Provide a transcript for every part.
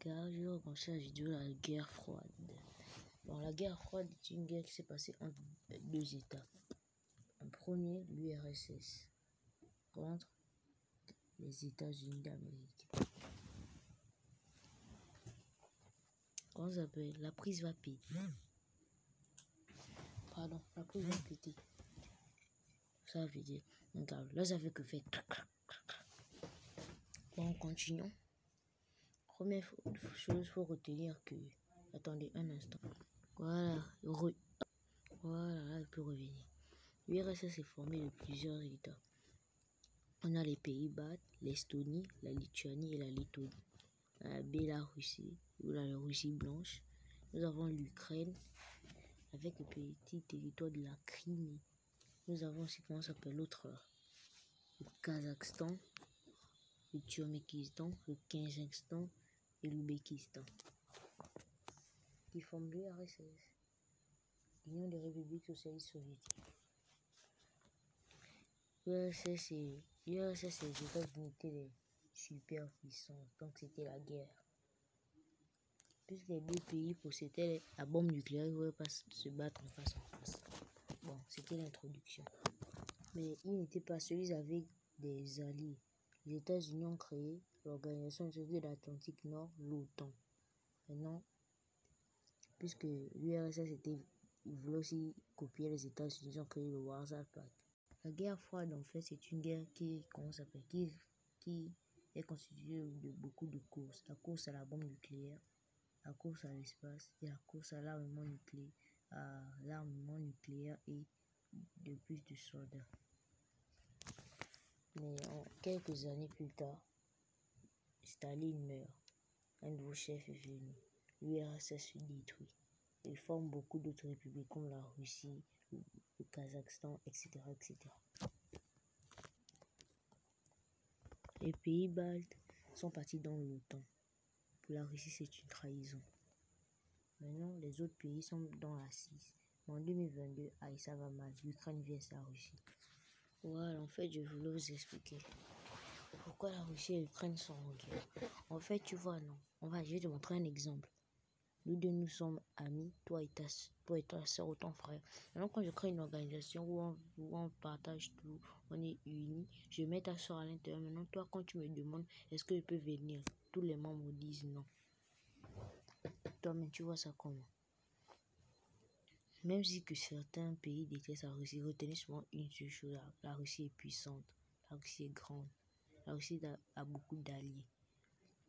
gars, je vais recommencer la vidéo la guerre froide. Bon, la guerre froide est une guerre qui s'est passée entre deux États. En premier, l'URSS contre les États-Unis d'Amérique. Comment ça s'appelle? La prise va péter. Pardon, la prise va péter. Ça veut dire. Regarde, là, ça fait que faire. Bon, continuons. Première chose, il faut retenir que. Attendez un instant. Voilà, voilà, là, il peut revenir. L'URSS est formé de plusieurs États. On a les Pays-Bas, l'Estonie, la Lituanie et la Lettonie. La Bélarussie, ou la Russie blanche. Nous avons l'Ukraine, avec le petit territoire de la Crimée. Nous avons aussi, comment ça s'appelle l'autre, le Kazakhstan, le Turkménistan, le Kyrgyzstan et l'Ouzbékistan, qui forment l'URSS, l'Union des républiques socialistes soviétiques. L'URSS et les États-Unis étaient les superpuissances, donc c'était la guerre. Puisque les deux pays possédaient la bombe nucléaire, ils ne pouvaient pas se battre en face en face. Bon, c'était l'introduction. Mais ils n'étaient pas seuls, ils avaient des alliés. Les États-Unis ont créé l'Organisation de l'Atlantique Nord, l'OTAN. Maintenant, puisque l'URSS voulait aussi copier les États-Unis, ils ont créé le Warsaw Pact. La guerre froide, en fait, c'est une guerre qui est constituée de beaucoup de courses. La course à la bombe nucléaire, la course à l'espace et la course à l'armement nucléaire et de plus de soldats. Mais quelques années plus tard, Staline meurt. Un nouveau chef est venu. L'URSS se détruit. Il forme beaucoup d'autres républiques comme la Russie, le Kazakhstan, etc., etc. Les pays baltes sont partis dans l'OTAN. Pour la Russie, c'est une trahison. Maintenant, les autres pays sont dans la 6. Mais en 2022, ça va mal. L'Ukraine vs la Russie. Voilà, en fait, je voulais vous expliquer pourquoi la Russie et l'Ukraine sont en guerre. En fait, tu vois, non. Je vais te montrer un exemple. Nous deux, nous sommes amis, toi et ta soeur ou ton frère. Maintenant, quand je crée une organisation où on partage tout, on est unis, je mets ta soeur à l'intérieur. Maintenant, toi, quand tu me demandes, est-ce que je peux venir? Tous les membres disent non. Toi, mais tu vois ça comment? Même si que certains pays détestent la Russie, retenez souvent une seule chose, la Russie est puissante, la Russie est grande, la Russie a beaucoup d'alliés.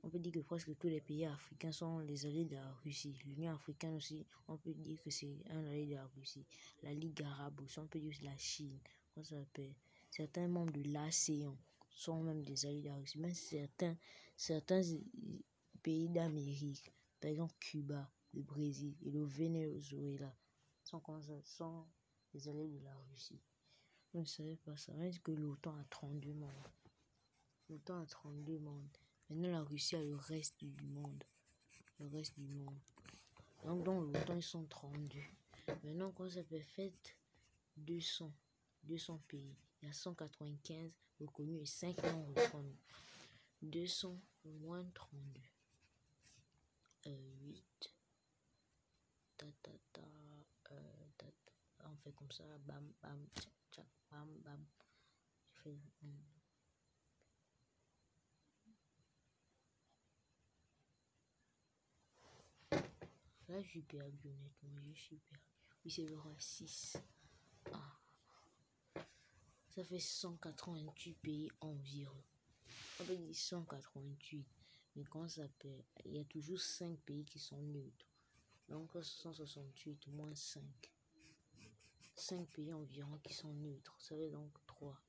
On peut dire que presque tous les pays africains sont les alliés de la Russie. L'Union africaine aussi, on peut dire que c'est un allié de la Russie. La Ligue arabe aussi, on peut dire que c'est la Chine. Comment ça s'appelle? Certains membres de l'ASEAN sont même des alliés de la Russie. Même certains pays d'Amérique, par exemple Cuba, le Brésil et le Venezuela, sont des alliés de la Russie. Vous ne savez pas ça. Même que l'OTAN a 32 membres. L'OTAN a 32 membres. Maintenant, la Russie a le reste du monde. Le reste du monde. Donc, dans l'OTAN, ils sont 32. Maintenant, quand ça fait fête 200 pays. Il y a 195 reconnus et 5 non reconnus. 200 moins 32. 8. On fait comme ça. Bam, bam, tchac, tchac, bam, bam. Je fais... Là, je suis perdu, honnêtement, je suis perdu. Oui, c'est le 6. Ah. Ça fait 188 pays environ. On peut dire 188. Mais quand ça s'appelle, il y a toujours 5 pays qui sont neutres. Donc 168 moins 5. 5 pays environ qui sont neutres. Ça fait donc 3.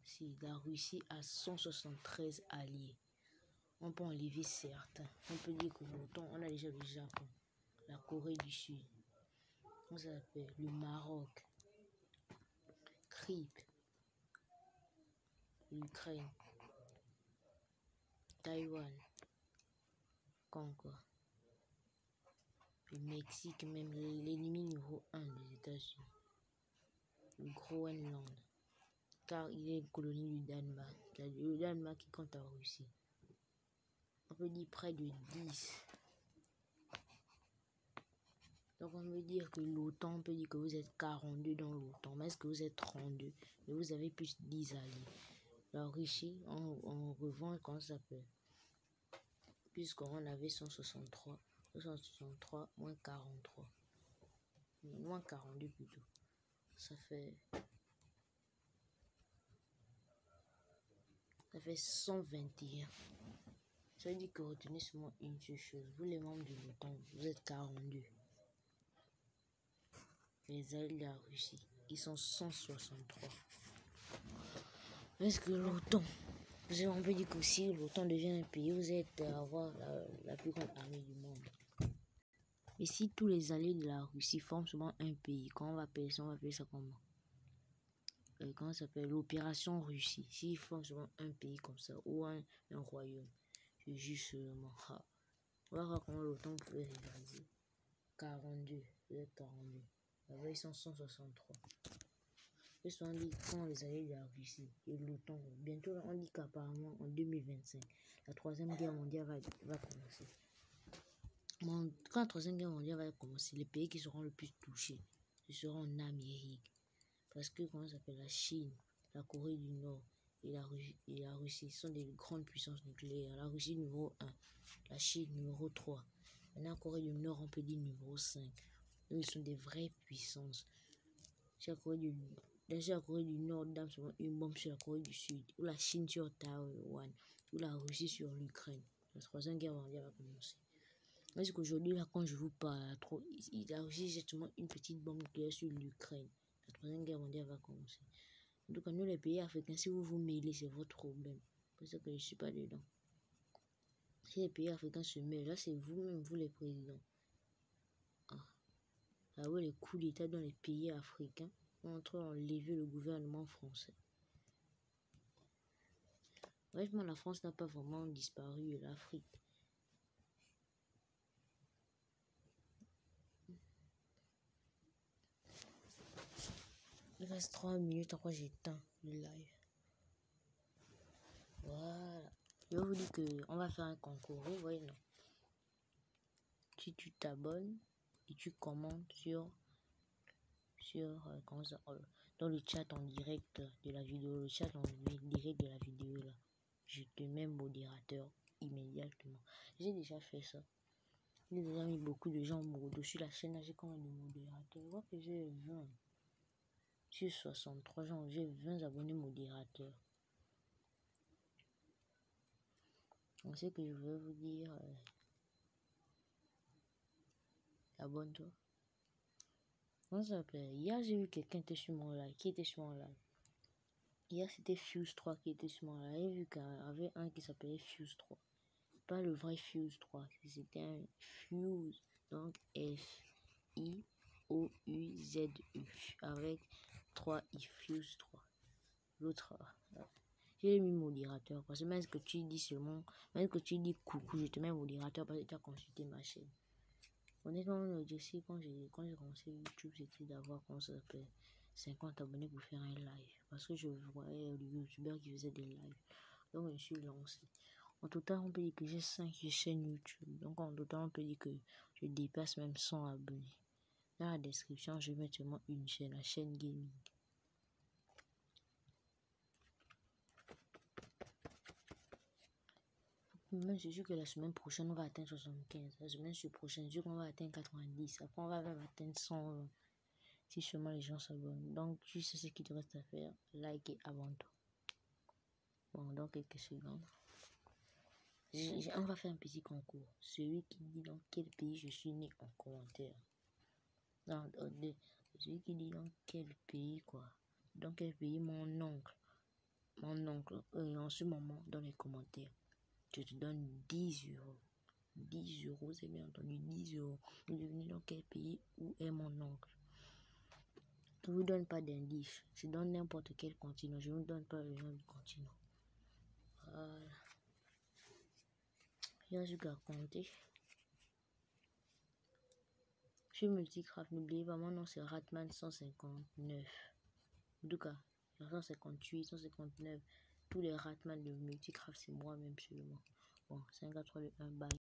Si la Russie a 173 alliés. On peut enlever certains. On peut dire que l'OTAN, on a déjà le Japon, la Corée du Sud, comment ça s'appelle, le Maroc, Chypre, l'Ukraine, Taïwan, encore, le Mexique, même l'ennemi numéro 1 des États-Unis, le Groenland, car il est une colonie du Danemark. Le Danemark qui compte en Russie. On peut dire près de 10. Donc on peut dire que l'OTAN, on peut dire que vous êtes 42 dans l'OTAN, mais est-ce que vous êtes 32? Mais vous avez plus 10 alliés. La Russie, on revend, comment ça s'appelle? Puisqu'on avait 163 moins 43. Moins 42 plutôt. Ça fait 121. Ça veut dire que retenez seulement une seule chose. Vous les membres de l'OTAN, vous êtes 42. Les alliés de la Russie, ils sont 163. Est-ce que l'OTAN, on peut dire que si l'OTAN devient un pays, vous êtes à avoir la plus grande armée du monde. Et si tous les alliés de la Russie forment seulement un pays, quand on va appeler ça, comment? Comment ça s'appelle? L'opération Russie. S'ils forment seulement un pays comme ça, ou un royaume, je juge seulement. On va voir comment l'OTAN peut réaliser. 42, peut-être 42. Là-bas, ils sont 163. Et ça, on dit quand les alliés de la Russie et l'OTAN, bientôt, on dit qu'apparemment, en 2025, la troisième guerre mondiale va commencer. Quand la troisième guerre mondiale va commencer, les pays qui seront le plus touchés, ce seront en Amérique. Parce que, comment ça s'appelle, la Chine, la Corée du Nord et la Russie sont des grandes puissances nucléaires. La Russie numéro 1, la Chine numéro 3. Maintenant, la Corée du Nord, on peut dire numéro 5. Eux, ils sont des vraies puissances. Si la Corée du Nord donne seulement une bombe sur la Corée du Sud, ou la Chine sur Taïwan, ou la Russie sur l'Ukraine, la troisième guerre mondiale va commencer. Parce qu'aujourd'hui, là, quand je vous parle, la Russie jette seulement une petite bombe nucléaire sur l'Ukraine. La troisième guerre mondiale va commencer. En tout cas, nous, les pays africains, si vous vous mêlez, c'est votre problème. Parce que je ne suis pas dedans. Si les pays africains se mêlent, là, c'est vous-même, vous les présidents. Ah ouais, les coups d'État dans les pays africains ont en train d'enlever le gouvernement français. Brefement, la France n'a pas vraiment disparu de l'Afrique. Il reste 3 minutes, après j'éteins le live. Voilà. Je vais vous dire qu'on va faire un concours, vous voyez, non? Si tu t'abonnes et tu commentes comment ça, dans le chat en direct de la vidéo, là, je te mets modérateur immédiatement. J'ai déjà fait ça. J'ai déjà mis beaucoup de gens dessus la chaîne, là, j'ai combien de modérateurs? Je vois que j'ai 20. Sur 63 gens, j'ai 20 abonnés modérateurs. On sait que je veux vous dire, abonne-toi. Comment ça s'appelle? Hier, j'ai vu quelqu'un était sur mon live. Qui était sur mon live? Hier, c'était Fuse 3 qui était sur mon live. J'ai vu qu'il y avait un qui s'appelait Fuse 3. Pas le vrai Fuse 3. C'était un Fuse. Donc, F-I-O-U-Z-U. Avec 3 I. Fuse 3. L'autre. J'ai mis modérateur. Parce que même que tu dis seulement. Même que tu dis coucou, je te mets modérateur parce que tu as consulté ma chaîne. Honnêtement, l'objectif quand j'ai commencé YouTube, c'était d'avoir, comment ça s'appelle, 50 abonnés pour faire un live. Parce que je voyais les youtubeurs qui faisaient des lives. Donc, je me suis lancé. En total, on peut dire que j'ai 5 chaînes YouTube. Donc, en total, on peut dire que je dépasse même 100 abonnés. Dans la description, je vais mettre seulement une chaîne, la chaîne gaming. Même je suis que la semaine prochaine, on va atteindre 75. La semaine prochaine, je suis qu'on va atteindre 90. Après, on va même atteindre 100. Si seulement les gens s'abonnent. Donc, tu sais ce qu'il te reste à faire. Like et abonne-toi. Bon, dans quelques secondes. On va faire un petit concours. Celui qui dit dans quel pays je suis né en commentaire. Non, celui qui dit dans quel pays, quoi. Dans quel pays mon oncle. En ce moment, dans les commentaires. Je te donne 10 euros. 10 euros, c'est bien entendu, 10 euros. Vous devenez dans quel pays, où est mon oncle? Je ne vous donne pas d'indice. C'est dans n'importe quel continent. Je ne vous donne pas le nom du continent. Voilà. Il y a juste à compter. Sur Multicraft, n'oubliez pas, mon nom c'est Ratman 159. En tout cas, 158, 159. Tous les Ratman de Multicraft, c'est moi-même seulement. Bon, 5 à 3, le 1, bye.